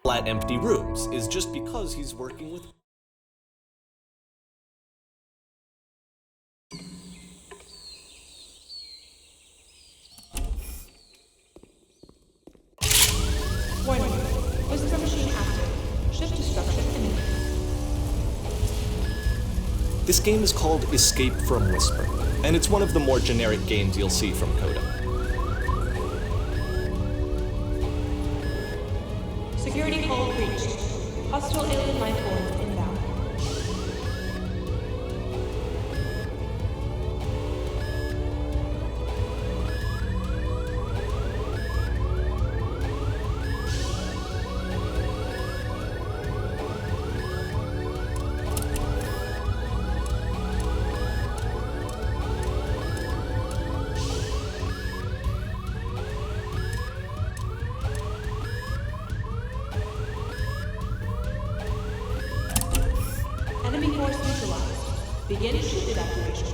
flat empty rooms is just because he's working with Warning. Whisper machine active. Shift destruction imminent. This game is called Escape from Whisper, and it's one of the more generic games you'll see from Coulda. Security hull breached. Hostile alien life form inbound. Enemy force neutralized. Begin chute evacuation.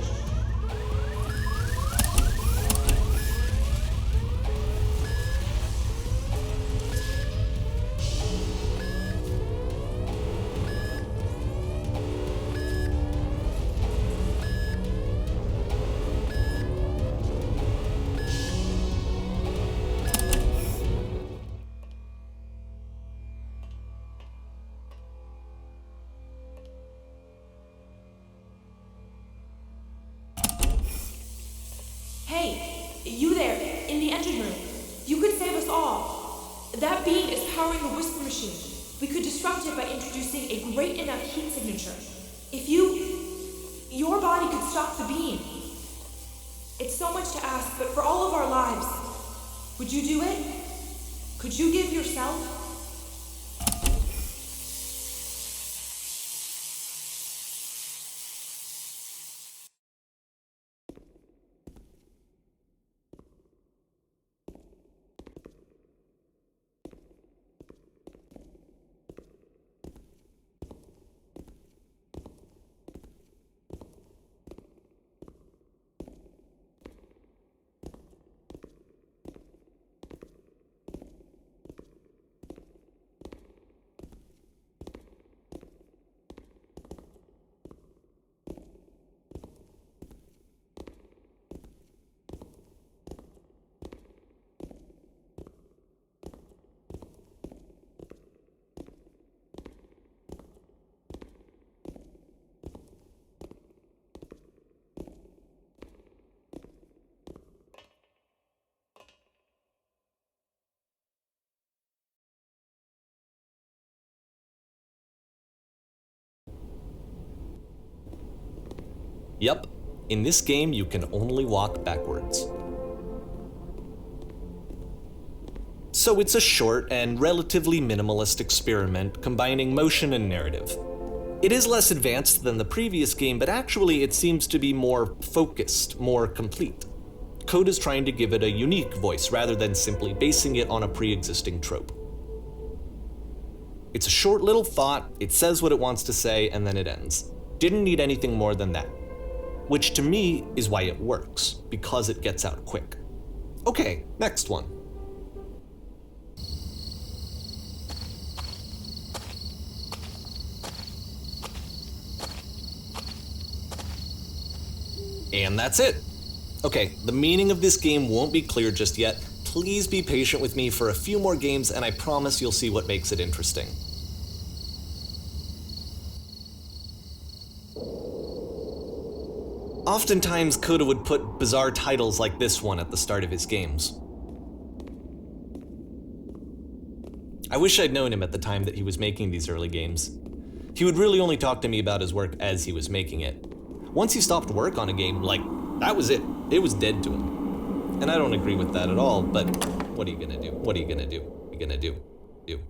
Hey, you there, in the engine room. You could save us all. That beam is powering the Whisper machine. We could disrupt it by introducing a great enough heat signature. If your body could stop the beam. It's so much to ask, but for all of our lives, would you do it? Could you give yourself? Yep, in this game you can only walk backwards. So it's a short and relatively minimalist experiment combining motion and narrative. It is less advanced than the previous game, but actually it seems to be more focused, more complete. Coulda's trying to give it a unique voice rather than simply basing it on a pre-existing trope. It's a short little thought, it says what it wants to say, and then it ends. Didn't need anything more than that. Which to me is why it works, because it gets out quick. Okay, next one. And that's it. Okay, the meaning of this game won't be clear just yet. Please be patient with me for a few more games and I promise you'll see what makes it interesting. Oftentimes, Coulda would put bizarre titles like this one at the start of his games. I wish I'd known him at the time that he was making these early games. He would really only talk to me about his work as he was making it. Once he stopped work on a game, that was it. It was dead to him. And I don't agree with that at all, but what are you gonna do? What are you gonna do? What are you gonna do? Do.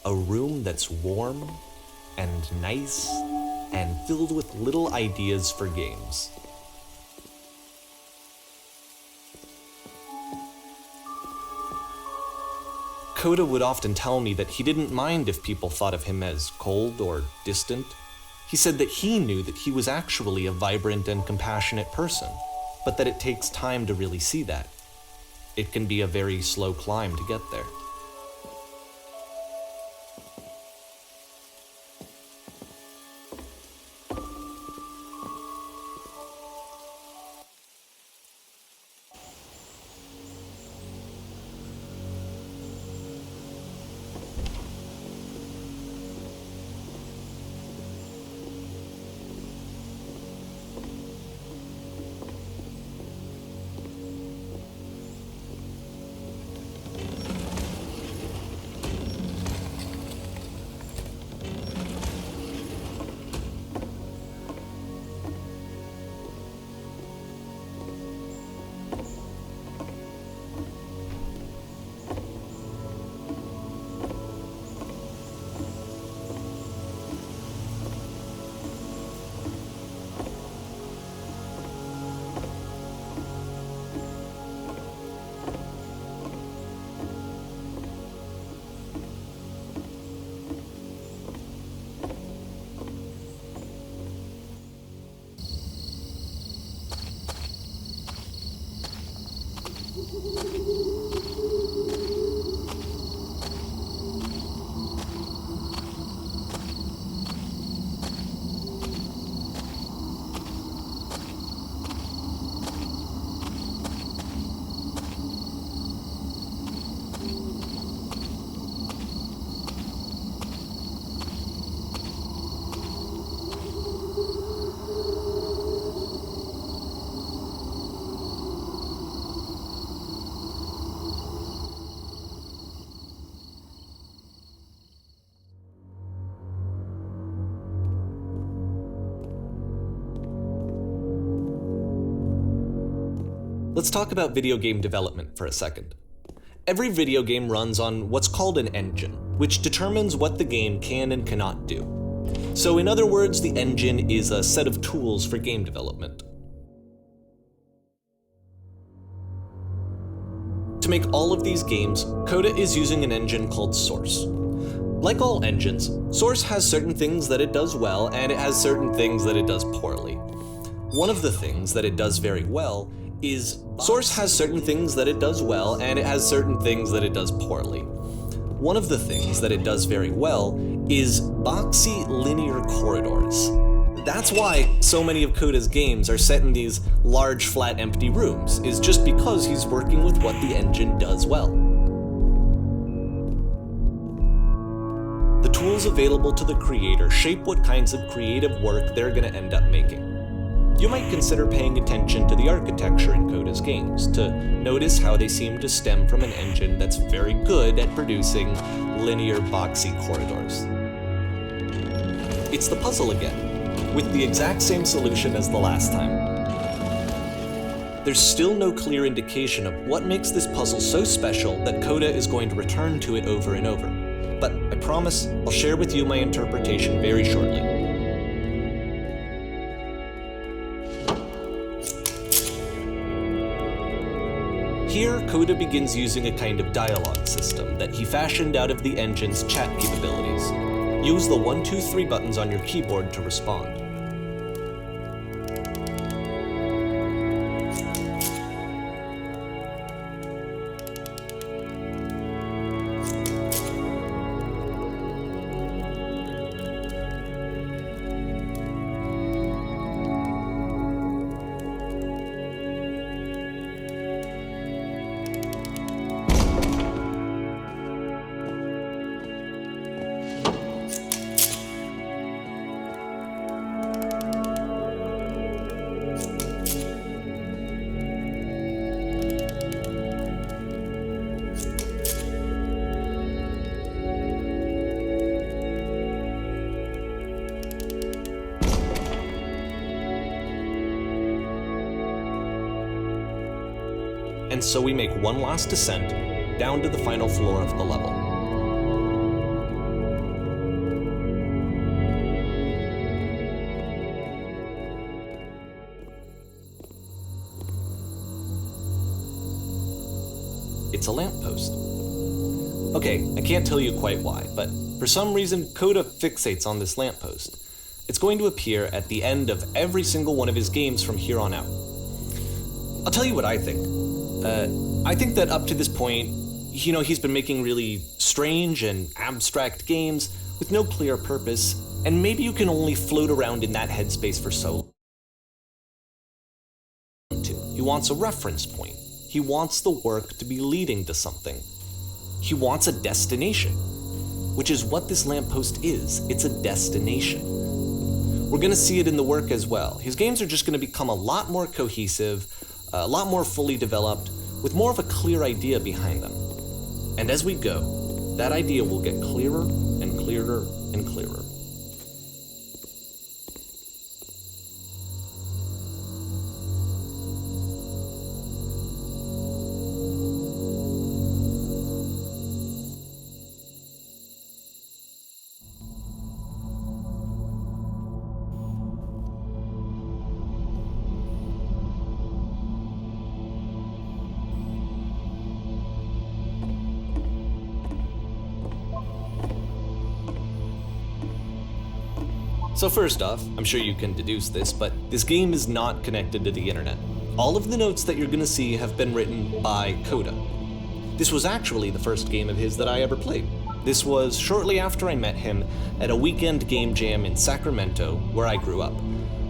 A room that's warm and nice and filled with little ideas for games. Coda would often tell me that he didn't mind if people thought of him as cold or distant. He said that he knew that he was actually a vibrant and compassionate person, but that it takes time to really see that. It can be a very slow climb to get there. Let's talk about video game development for a second. Every video game runs on what's called an engine, which determines what the game can and cannot do. So in other words, the engine is a set of tools for game development. To make all of these games, Coda is using an engine called Source. Like all engines, Source has certain things that it does well, and it has certain things that it does poorly. One of the things that it does very well is Source has certain things that it does well, and it has certain things that it does poorly. One of the things that it does very well is boxy linear corridors. That's why so many of Coda's games are set in these large, flat, empty rooms, is just because he's working with what the engine does well. The tools available to the creator shape what kinds of creative work they're going to end up making. You might consider paying attention to the architecture in Coda's games, to notice how they seem to stem from an engine that's very good at producing linear, boxy corridors. It's the puzzle again, with the exact same solution as the last time. There's still no clear indication of what makes this puzzle so special that Coda is going to return to it over and over, but I promise I'll share with you my interpretation very shortly. Here, Coda begins using a kind of dialogue system that he fashioned out of the engine's chat capabilities. Use the 1, 2, 3 buttons on your keyboard to respond. And so we make one last descent down to the final floor of the level. It's a lamppost. Okay, I can't tell you quite why, but for some reason, Coda fixates on this lamppost. It's going to appear at the end of every single one of his games from here on out. I'll tell you what I think. I think that up to this point, he's been making really strange and abstract games with no clear purpose, and maybe you can only float around in that headspace for so long. He wants a reference point. He wants the work to be leading to something. He wants a destination, which is what this lamppost is. It's a destination. We're going to see it in the work as well. His games are just going to become a lot more cohesive, a lot more fully developed, with more of a clear idea behind them. And as we go, that idea will get clearer and clearer and clearer. So first off, I'm sure you can deduce this, but this game is not connected to the internet. All of the notes that you're gonna see have been written by Coda. This was actually the first game of his that I ever played. This was shortly after I met him at a weekend game jam in Sacramento, where I grew up.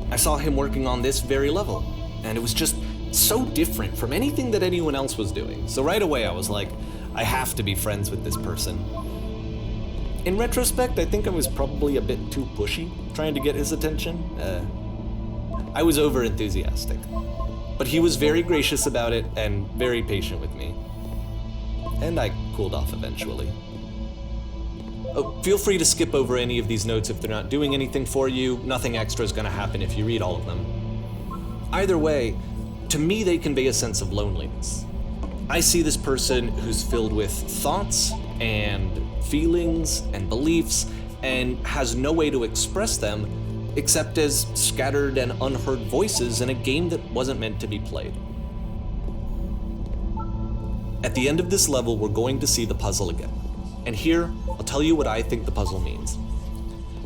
I saw him working on this very level, and it was just so different from anything that anyone else was doing. So right away I was like, I have to be friends with this person. In retrospect, I think I was probably a bit too pushy, trying to get his attention. I was over-enthusiastic. But he was very gracious about it and very patient with me. And I cooled off eventually. Oh, feel free to skip over any of these notes if they're not doing anything for you. Nothing extra is going to happen if you read all of them. Either way, to me they convey a sense of loneliness. I see this person who's filled with thoughts and feelings and beliefs and has no way to express them except as scattered and unheard voices in a game that wasn't meant to be played. At the end of this level, we're going to see the puzzle again. And here, I'll tell you what I think the puzzle means.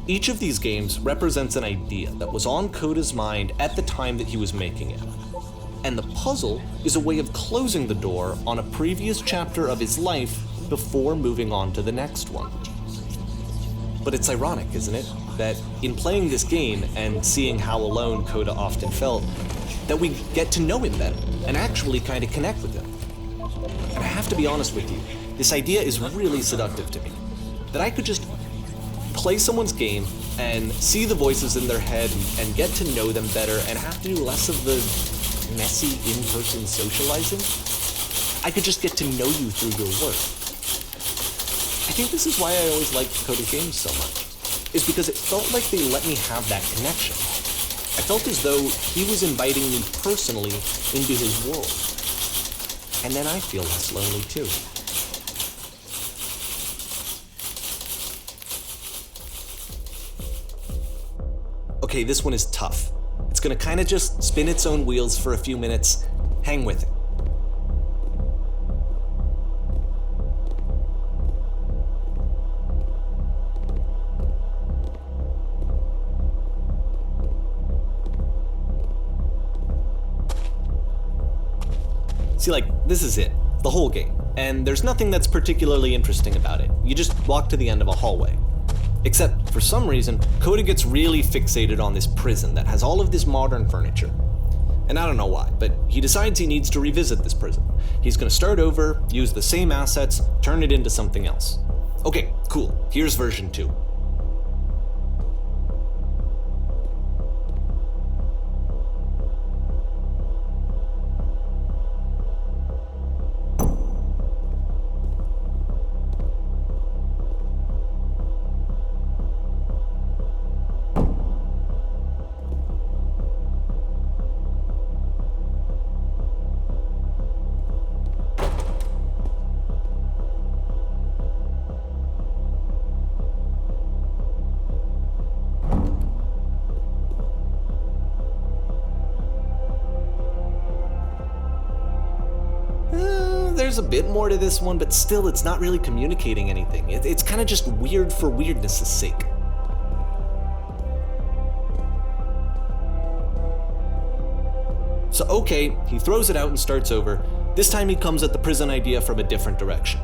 Each of these games represents an idea that was on Coda's mind at the time that he was making it. And the puzzle is a way of closing the door on a previous chapter of his life before moving on to the next one. But it's ironic, isn't it, that in playing this game and seeing how alone Coda often felt, that we get to know him better and actually kind of connect with him. And I have to be honest with you, this idea is really seductive to me. That I could just play someone's game and see the voices in their head and get to know them better and have to do less of the messy in-person socializing. I could just get to know you through your work. I think this is why I always liked Coda games so much, is because it felt like they let me have that connection. I felt as though he was inviting me personally into his world. And then I feel less lonely too. Okay, this one is tough. It's gonna kind of just spin its own wheels for a few minutes. Hang with it. See, this is it, the whole game, and there's nothing that's particularly interesting about it. You just walk to the end of a hallway. Except, for some reason, Coda gets really fixated on this prison that has all of this modern furniture. And I don't know why, but he decides he needs to revisit this prison. He's gonna start over, use the same assets, turn it into something else. Okay, cool, here's version 2. there's a bit more to this one, but still it's not really communicating anything. It's kind of just weird for weirdness' sake. So okay, he throws it out and starts over. This time he comes at the prison idea from a different direction.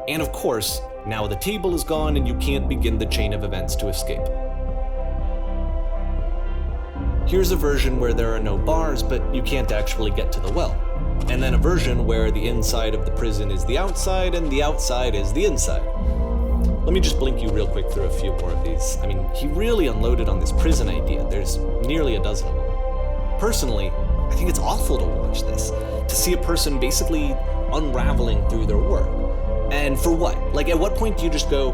And of course, now the table is gone and you can't begin the chain of events to escape. Here's a version where there are no bars, but you can't actually get to the well. And then a version where the inside of the prison is the outside and the outside is the inside. Let me just blink you real quick through a few more of these. I mean, he really unloaded on this prison idea. There's nearly a dozen of them. Personally, I think it's awful to watch this, to see a person basically unraveling through their work. And for what? Like, at what point do you just go,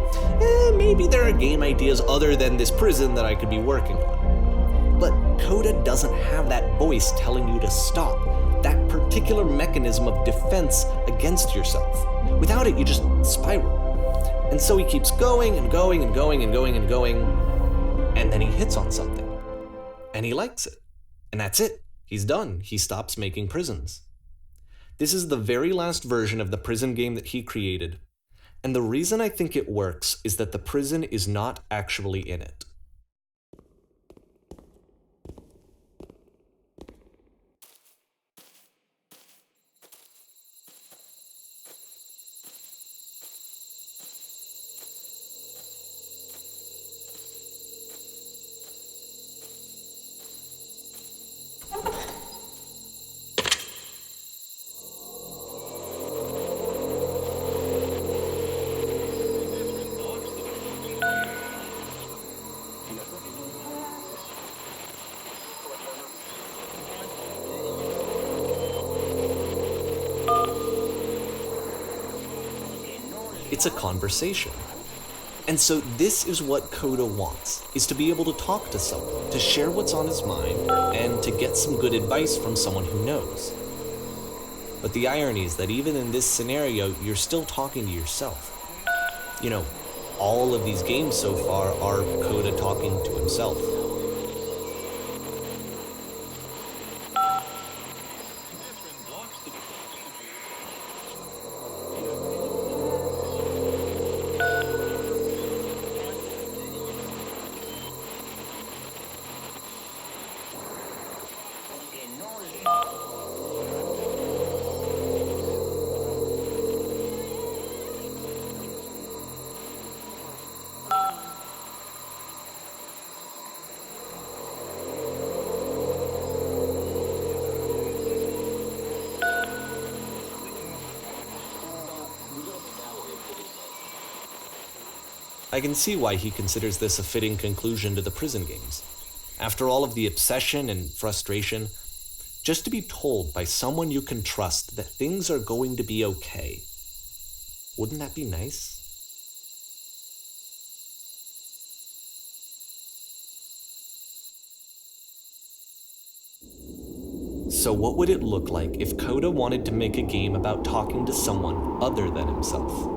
maybe there are game ideas other than this prison that I could be working on? But coulda doesn't have that voice telling you to stop, that particular mechanism of defense against yourself. Without it, you just spiral. And so he keeps going and going and going and going and going, and then he hits on something. And he likes it. And that's it. He's done. He stops making prisons. This is the very last version of the prison game that he created, and the reason I think it works is that the prison is not actually in it. It's a conversation. And so this is what coulda wants, is to be able to talk to someone, to share what's on his mind, and to get some good advice from someone who knows. But the irony is that even in this scenario, you're still talking to yourself. You know, all of these games so far are coulda talking to himself. I can see why he considers this a fitting conclusion to the prison games. After all of the obsession and frustration, just to be told by someone you can trust that things are going to be okay. Wouldn't that be nice? So what would it look like if coulda wanted to make a game about talking to someone other than himself?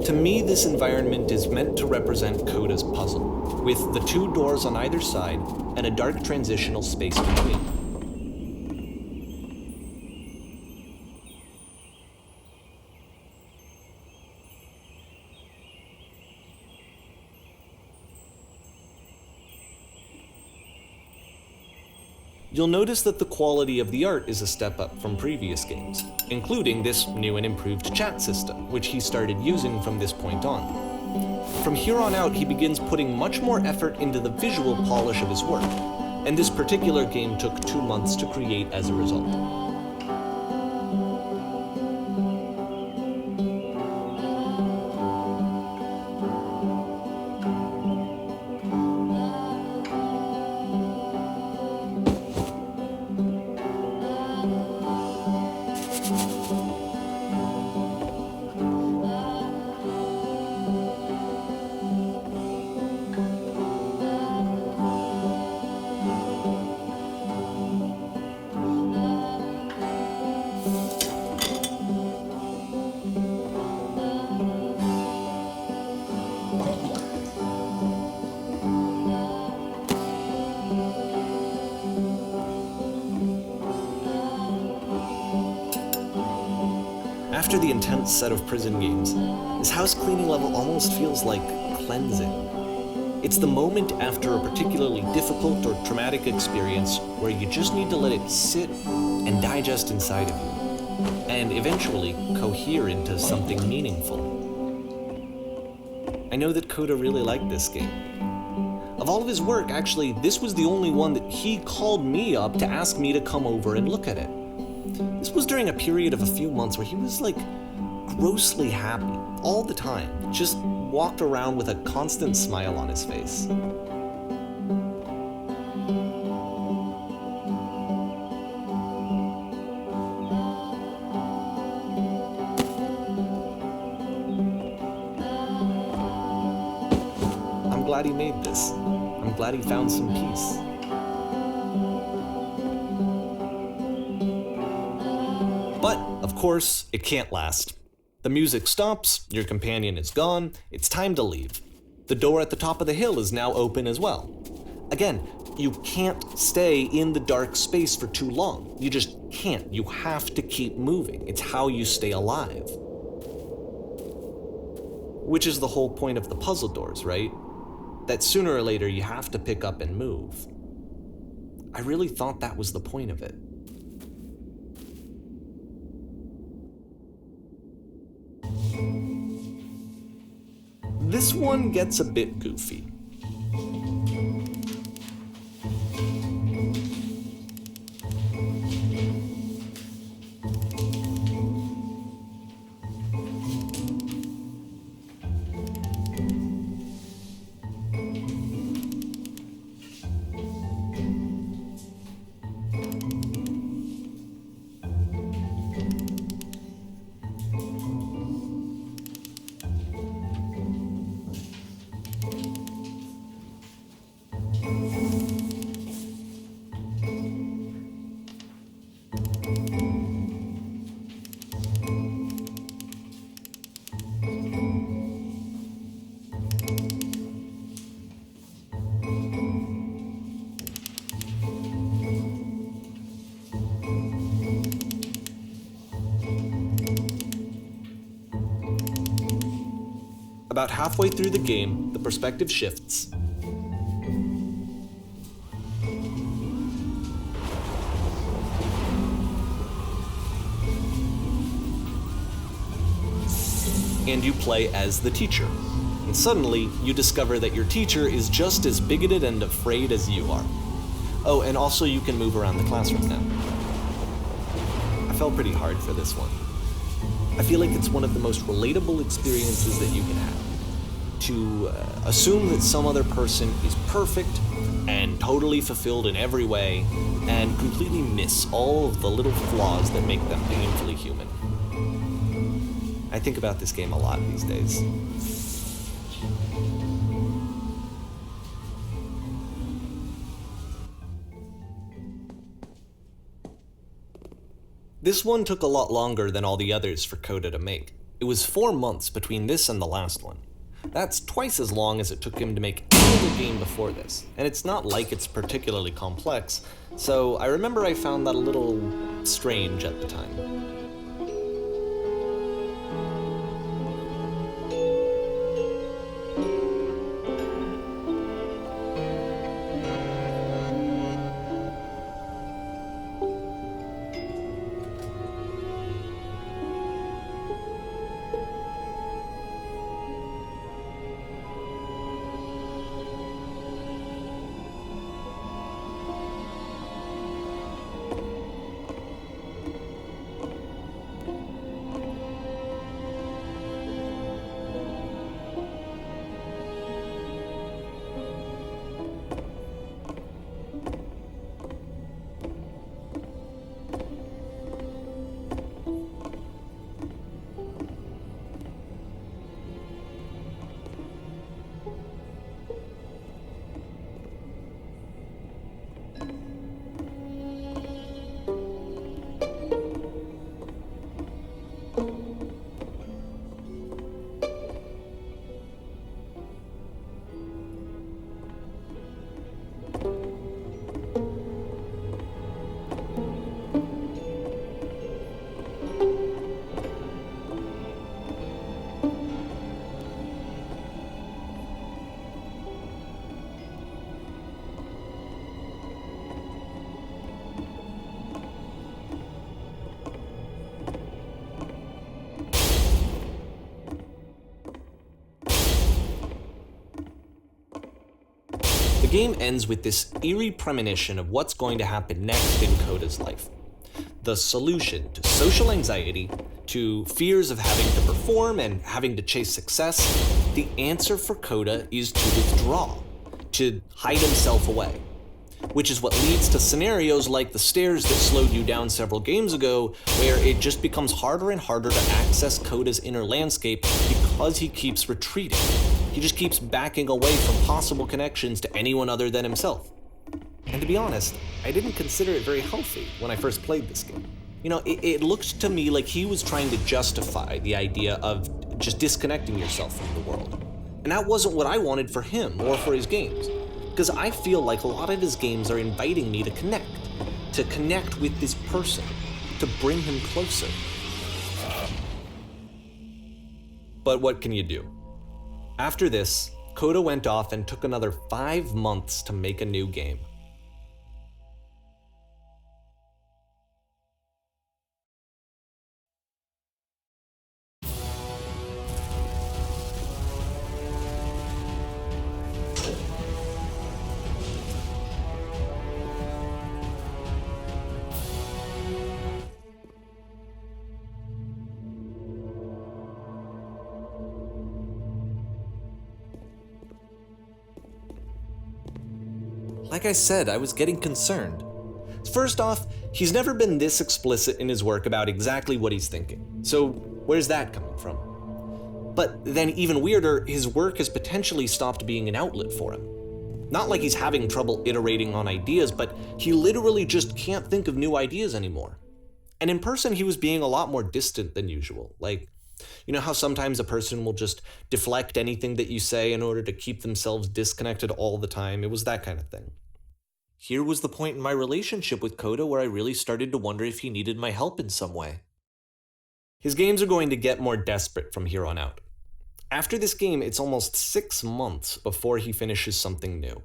To me, this environment is meant to represent coulda's puzzle, with the two doors on either side and a dark transitional space between. You'll notice that the quality of the art is a step up from previous games, including this new and improved chat system, which he started using from this point on. From here on out, he begins putting much more effort into the visual polish of his work, and this particular game took 2 months to create as a result. After the intense set of prison games, this house cleaning level almost feels like cleansing. It's the moment after a particularly difficult or traumatic experience where you just need to let it sit and digest inside of you, and eventually cohere into something meaningful. I know that Coulda really liked this game. Of all of his work, actually, this was the only one that he called me up to ask me to come over and look at it. This was during a period of a few months where he was like grossly happy all the time, just walked around with a constant smile on his face. I'm glad he made this. I'm glad he found some peace. But, of course, it can't last. The music stops, your companion is gone, it's time to leave. The door at the top of the hill is now open as well. Again, you can't stay in the dark space for too long. You just can't. You have to keep moving. It's how you stay alive. Which is the whole point of the puzzle doors, right? That sooner or later you have to pick up and move. I really thought that was the point of it. This one gets a bit goofy. About halfway through the game, the perspective shifts. And you play as the teacher. And suddenly, you discover that your teacher is just as bigoted and afraid as you are. Oh, and also you can move around the classroom now. I felt pretty hard for this one. I feel like it's one of the most relatable experiences that you can have. To assume that some other person is perfect and totally fulfilled in every way, and completely miss all of the little flaws that make them painfully human. I think about this game a lot these days. This one took a lot longer than all the others for Coulda to make. It was 4 months between this and the last one. That's twice as long as it took him to make any other game before this, and it's not like it's particularly complex, so I remember I found that a little strange at the time. game ends with this eerie premonition of what's going to happen next in Coda's life. The solution to social anxiety, to fears of having to perform and having to chase success, the answer for Coda is to withdraw, to hide himself away. Which is what leads to scenarios like the stairs that slowed you down several games ago, where it just becomes harder and harder to access Coda's inner landscape because he keeps retreating. He just keeps backing away from possible connections to anyone other than himself. And to be honest, I didn't consider it very healthy when I first played this game. It looked to me like he was trying to justify the idea of just disconnecting yourself from the world. And that wasn't what I wanted for him or for his games. Because I feel like a lot of his games are inviting me to connect with this person, to bring him closer. But what can you do? After this, Coda went off and took another 5 months to make a new game. Like I said, I was getting concerned. First off, he's never been this explicit in his work about exactly what he's thinking. So where's that coming from? But then even weirder, his work has potentially stopped being an outlet for him. Not like he's having trouble iterating on ideas, but he literally just can't think of new ideas anymore. And in person, he was being a lot more distant than usual. Like, you know how sometimes a person will just deflect anything that you say in order to keep themselves disconnected all the time? It was that kind of thing. Here was the point in my relationship with Coda where I really started to wonder if he needed my help in some way. His games are going to get more desperate from here on out. After this game, it's almost 6 months before he finishes something new.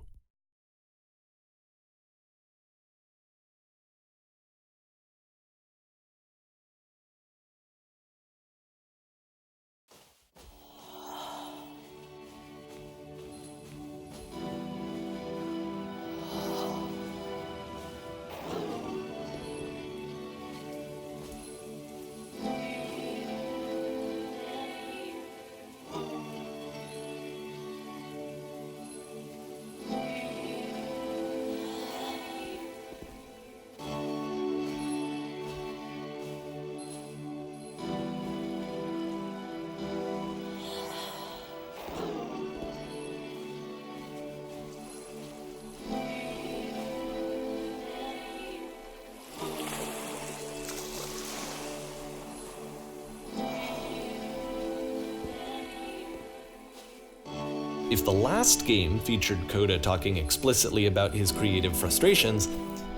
If the last game featured Coda talking explicitly about his creative frustrations,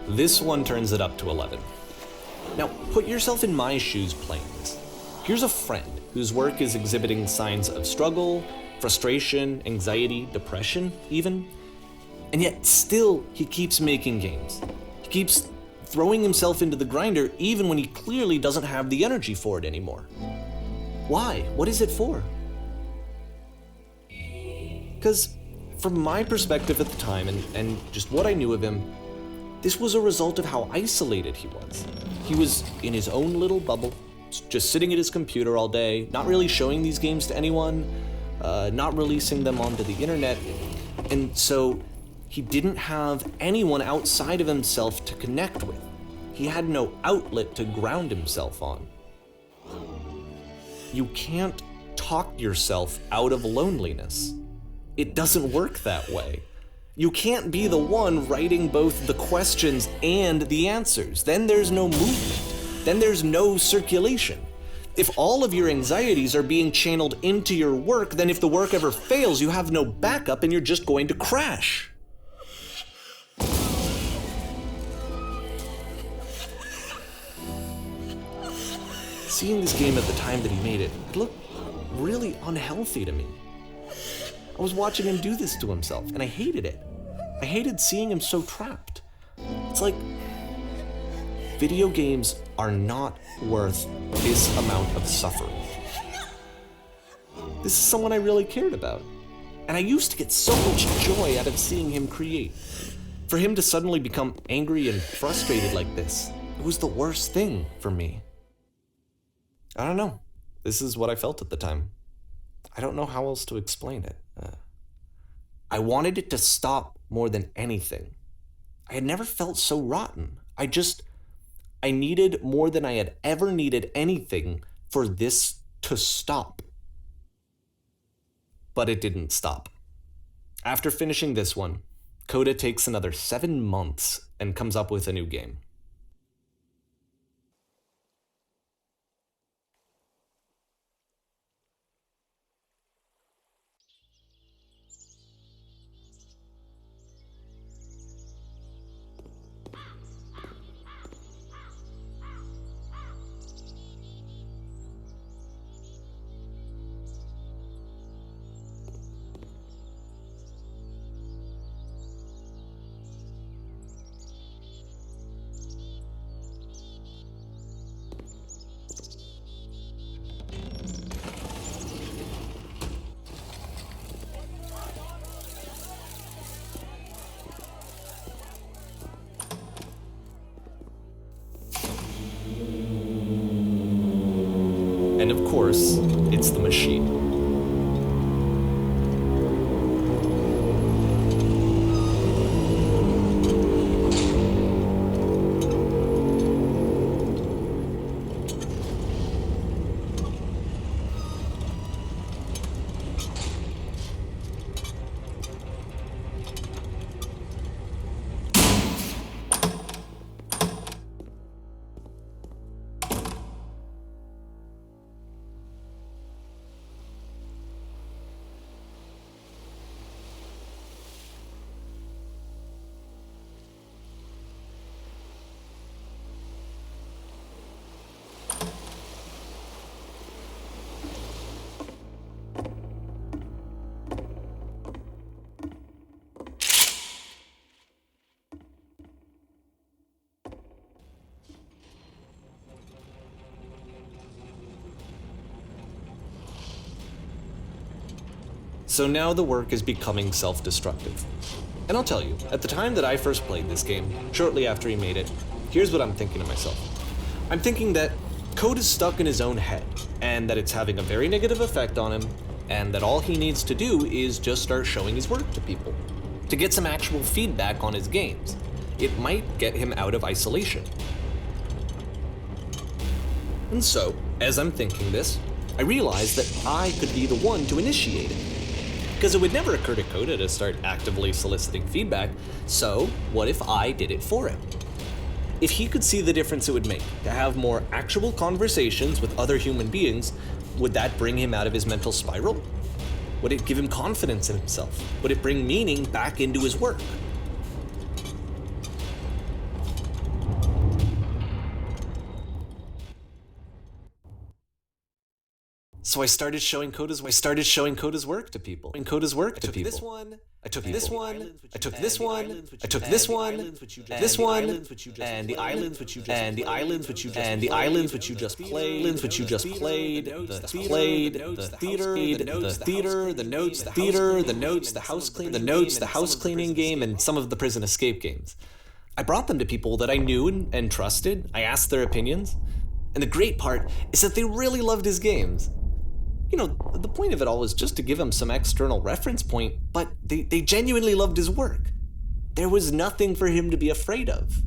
this one turns it up to 11. Now, put yourself in my shoes playing this. Here's a friend whose work is exhibiting signs of struggle, frustration, anxiety, depression, even. And yet still, he keeps making games. He keeps throwing himself into the grinder even when he clearly doesn't have the energy for it anymore. Why? What is it for? Because from my perspective at the time, and just what I knew of him, this was a result of how isolated he was. He was in his own little bubble, just sitting at his computer all day, not really showing these games to anyone, not releasing them onto the internet, and so he didn't have anyone outside of himself to connect with. He had no outlet to ground himself on. You can't talk yourself out of loneliness. It doesn't work that way. You can't be the one writing both the questions and the answers. Then there's no movement. Then there's no circulation. If all of your anxieties are being channeled into your work, then if the work ever fails, you have no backup and you're just going to crash. Seeing this game at the time that he made it, it looked really unhealthy to me. I was watching him do this to himself, and I hated it. I hated seeing him so trapped. It's like, video games are not worth this amount of suffering. This is someone I really cared about. And I used to get so much joy out of seeing him create. For him to suddenly become angry and frustrated like this, it was the worst thing for me. I don't know. This is what I felt at the time. I don't know how else to explain it. I wanted it to stop more than anything. I had never felt so rotten. I needed more than I had ever needed anything for this to stop. But it didn't stop. After finishing this one, coulda takes another 7 months and comes up with a new game. And of course, it's the machine. So now the work is becoming self-destructive. And I'll tell you, at the time that I first played this game, shortly after he made it, here's what I'm thinking to myself. I'm thinking that code is stuck in his own head, and that it's having a very negative effect on him, and that all he needs to do is just start showing his work to people, to get some actual feedback on his games. It might get him out of isolation. And so, as I'm thinking this, I realize that I could be the one to initiate it. Because it would never occur to coulda to start actively soliciting feedback, so what if I did it for him? If he could see the difference it would make to have more actual conversations with other human beings, would that bring him out of his mental spiral? Would it give him confidence in himself? Would it bring meaning back into his work? So I started showing coulda's work to people. And coulda's work to people. I took this one. I took this one. I took this one. This one. And the islands which you just and the islands which you just and the islands which you just played. Which you just played. The theater. The theater. The notes. The theater. The notes. The house clean. The notes. The house cleaning game, and some of the prison escape games. I brought them to people that I knew and trusted. I asked their opinions. And the great part is that they really loved his games. You know, the point of it all was just to give him some external reference point, but they genuinely loved his work. There was nothing for him to be afraid of.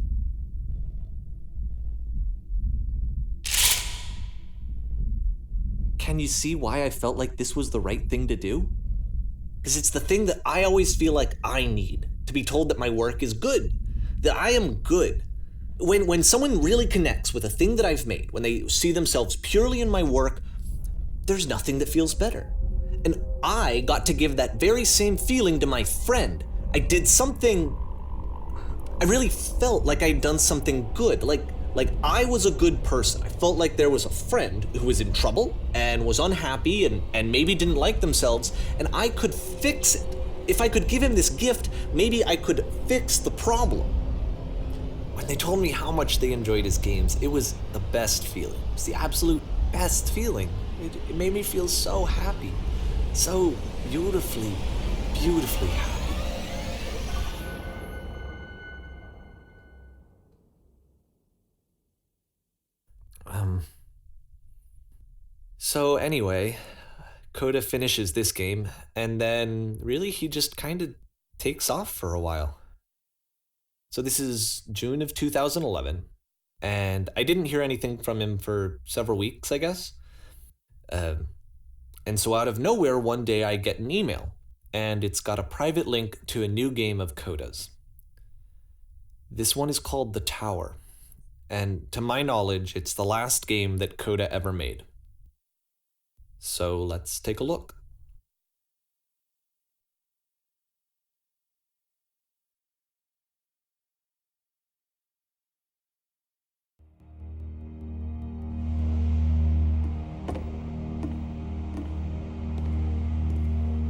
Can you see why I felt like this was the right thing to do? Because it's the thing that I always feel like I need, to be told that my work is good, that I am good. When someone really connects with a thing that I've made, when they see themselves purely in my work, there's nothing that feels better. And I got to give that very same feeling to my friend. I did something, I really felt like I'd done something good, like I was a good person. I felt like there was a friend who was in trouble and was unhappy and maybe didn't like themselves, and I could fix it. If I could give him this gift, maybe I could fix the problem. When they told me how much they enjoyed his games, it was the best feeling. It was the absolute best feeling. It made me feel so happy, so beautifully beautifully happy. So anyway, Coda finishes this game, and then really he just kind of takes off for a while. So this is June of 2011, and I didn't hear anything from him for several weeks, I guess. And so out of nowhere, one day I get an email, and it's got a private link to a new game of Coda's. This one is called The Tower, and to my knowledge, it's the last game that Coda ever made. So let's take a look.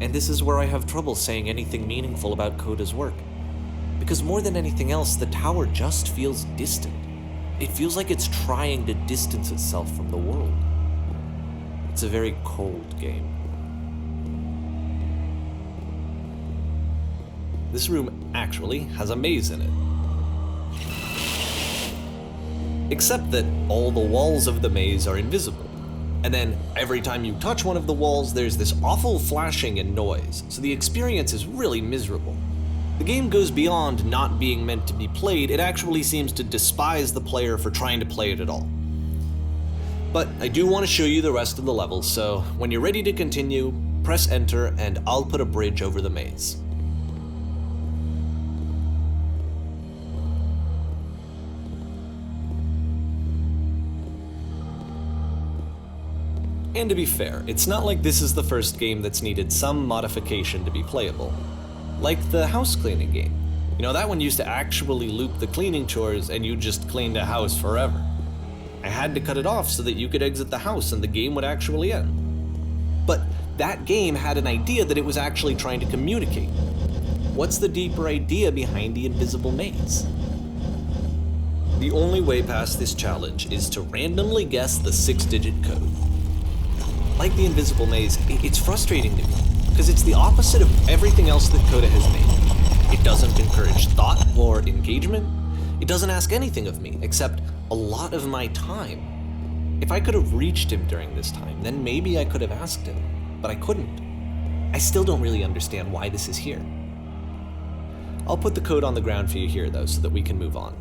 And this is where I have trouble saying anything meaningful about Coda's work. Because more than anything else, the tower just feels distant. It feels like it's trying to distance itself from the world. It's a very cold game. This room actually has a maze in it. Except that all the walls of the maze are invisible. And then every time you touch one of the walls, there's this awful flashing and noise, so the experience is really miserable. The game goes beyond not being meant to be played, it actually seems to despise the player for trying to play it at all. But I do want to show you the rest of the levels, so when you're ready to continue, press enter and I'll put a bridge over the maze. And to be fair, it's not like this is the first game that's needed some modification to be playable. Like the house cleaning game. You know, that one used to actually loop the cleaning chores and you just cleaned a house forever. I had to cut it off so that you could exit the house and the game would actually end. But that game had an idea that it was actually trying to communicate. What's the deeper idea behind the invisible maze? The only way past this challenge is to randomly guess the 6-digit code. Like the invisible maze, it's frustrating to me, because it's the opposite of everything else that Coda has made. It doesn't encourage thought or engagement. It doesn't ask anything of me, except a lot of my time. If I could have reached him during this time, then maybe I could have asked him, but I couldn't. I still don't really understand why this is here. I'll put the code on the ground for you here, though, so that we can move on.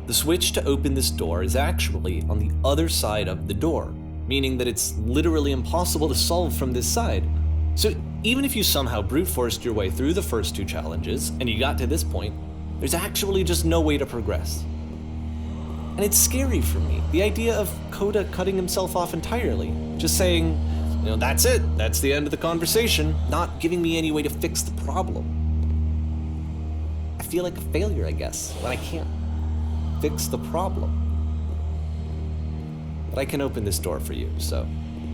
The switch to open this door is actually on the other side of the door, meaning that it's literally impossible to solve from this side. So even if you somehow brute forced your way through the first 2 challenges, and you got to this point, there's actually just no way to progress. And it's scary for me, the idea of Coda cutting himself off entirely, just saying, you know, that's it, that's the end of the conversation, not giving me any way to fix the problem. I feel like a failure, I guess, when I can't fix the problem. But I can open this door for you, so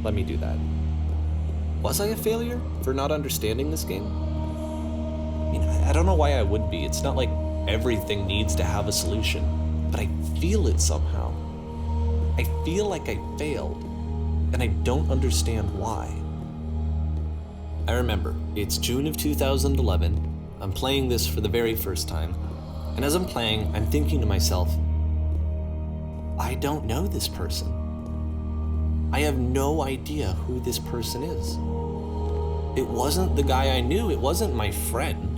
let me do that. Was I a failure for not understanding this game? I mean, I don't know why I would be. It's not like everything needs to have a solution, but I feel it somehow. I feel like I failed, and I don't understand why. I remember, it's June of 2011, I'm playing this for the very first time, and as I'm playing, I'm thinking to myself, I don't know this person. I have no idea who this person is. It wasn't the guy I knew, it wasn't my friend.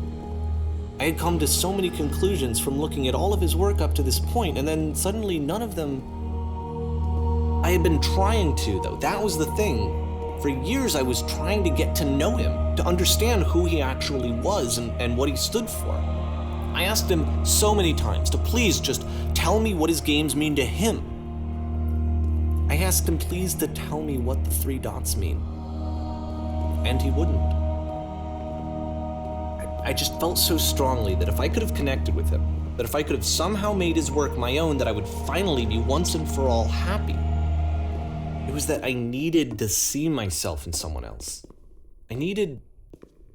I had come to so many conclusions from looking at all of his work up to this point, and then suddenly none of them... I had been trying to, though, that was the thing. For years I was trying to get to know him, to understand who he actually was and what he stood for. I asked him so many times to please just tell me what his games mean to him. I asked him please to tell me what the 3 dots mean. And he wouldn't. I just felt so strongly that if I could have connected with him, that if I could have somehow made his work my own, that I would finally be once and for all happy. It was that I needed to see myself in someone else. I needed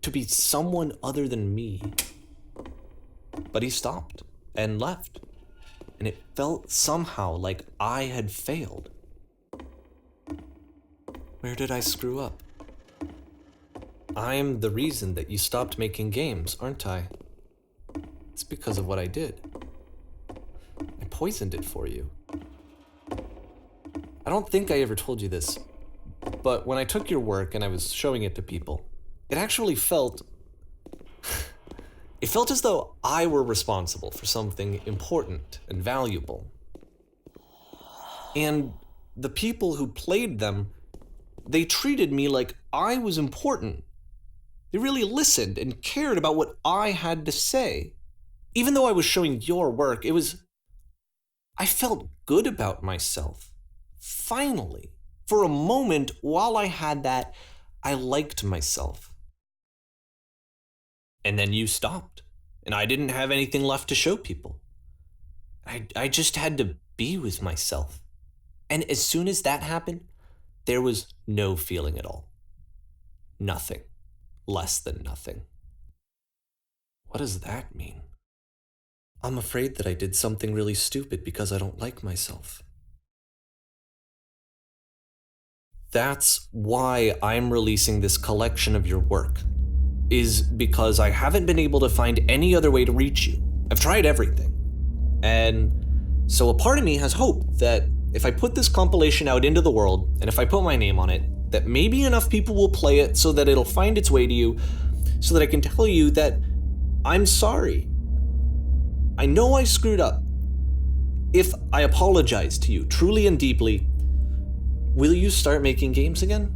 to be someone other than me. But he stopped and left. And it felt somehow like I had failed. Where did I screw up? I'm the reason that you stopped making games, aren't I? It's because of what I did. I poisoned it for you. I don't think I ever told you this, but when I took your work and I was showing it to people, it actually felt... it felt as though I were responsible for something important and valuable. And the people who played them, they treated me like I was important. They really listened and cared about what I had to say. Even though I was showing your work, I felt good about myself. Finally. For a moment, while I had that, I liked myself. And then you stopped, and I didn't have anything left to show people. I just had to be with myself. And as soon as that happened, there was no feeling at all. Nothing. Less than nothing. What does that mean? I'm afraid that I did something really stupid because I don't like myself. That's why I'm releasing this collection of your work, is because I haven't been able to find any other way to reach you. I've tried everything. And so a part of me has hope that if I put this compilation out into the world, and if I put my name on it, that maybe enough people will play it so that it'll find its way to you, so that I can tell you that I'm sorry. I know I screwed up. If I apologize to you truly and deeply, will you start making games again?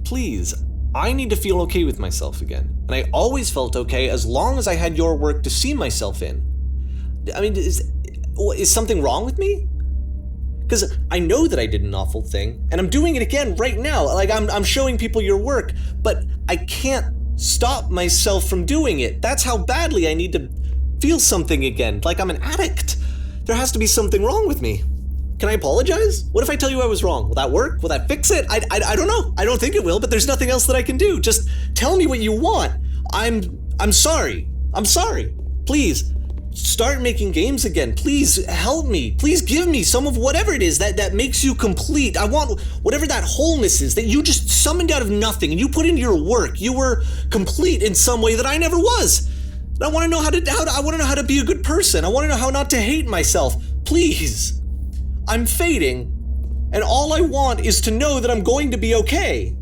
Please, I need to feel okay with myself again. And I always felt okay as long as I had your work to see myself in. I mean, is something wrong with me? Because I know that I did an awful thing, and I'm doing it again right now. Like, I'm showing people your work, but I can't stop myself from doing it. That's how badly I need to feel something again, like I'm an addict. There has to be something wrong with me. Can I apologize? What if I tell you I was wrong? Will that work? Will that fix it? I don't know. I don't think it will, but there's nothing else that I can do. Just tell me what you want. I'm sorry. I'm sorry. Please, start making games again. Please help me. Please give me some of whatever it is that makes you complete. I want whatever that wholeness is that you just summoned out of nothing and you put into your work. You were complete in some way that I never was. And I want to know how to be a good person. I want to know how not to hate myself. Please. I'm fading, and all I want is to know that I'm going to be okay.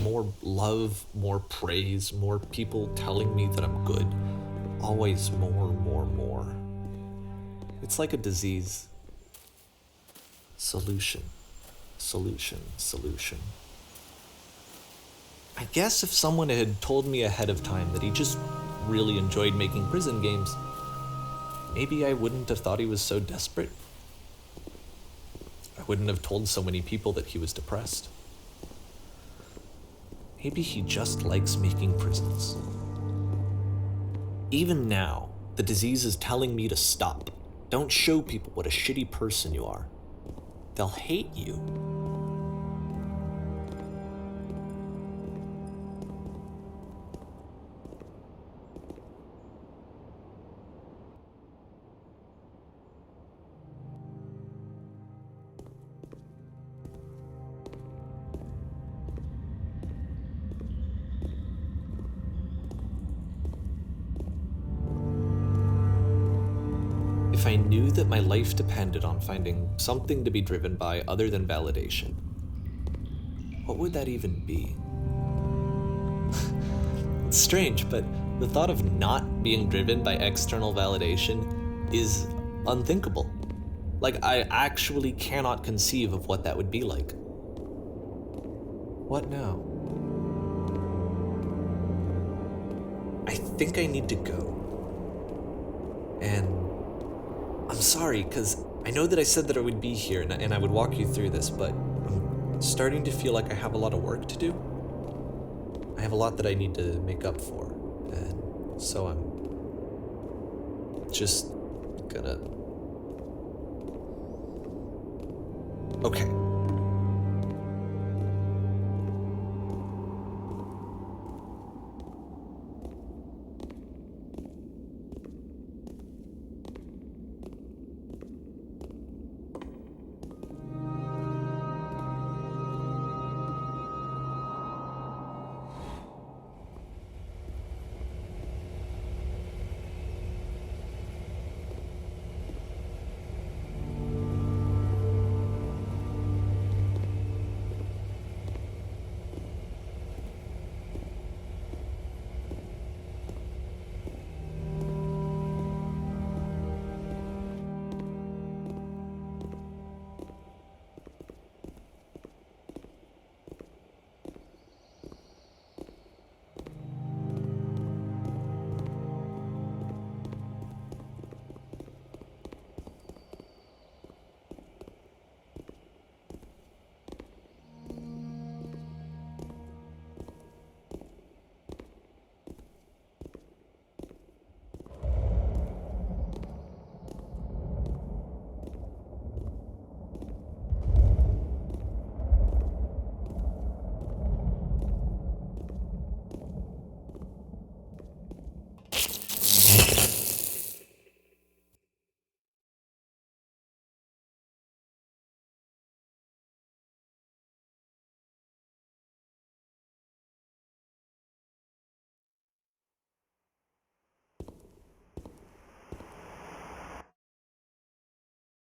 More love, more praise, more people telling me that I'm good. Always more. It's like a disease. Solution. I guess if someone had told me ahead of time that he just really enjoyed making prison games, maybe I wouldn't have thought he was so desperate. I wouldn't have told so many people that he was depressed. Maybe he just likes making prisons. Even now, the disease is telling me to stop. Don't show people what a shitty person you are. They'll hate you. If I knew that my life depended on finding something to be driven by other than validation, what would that even be? It's strange, but the thought of not being driven by external validation is unthinkable. Like, I actually cannot conceive of what that would be like. What now? I think I need to go. And I'm sorry, because I know that I said that I would be here and I would walk you through this, but I'm starting to feel like I have a lot of work to do. I have a lot that I need to make up for, and so I'm just gonna... Okay.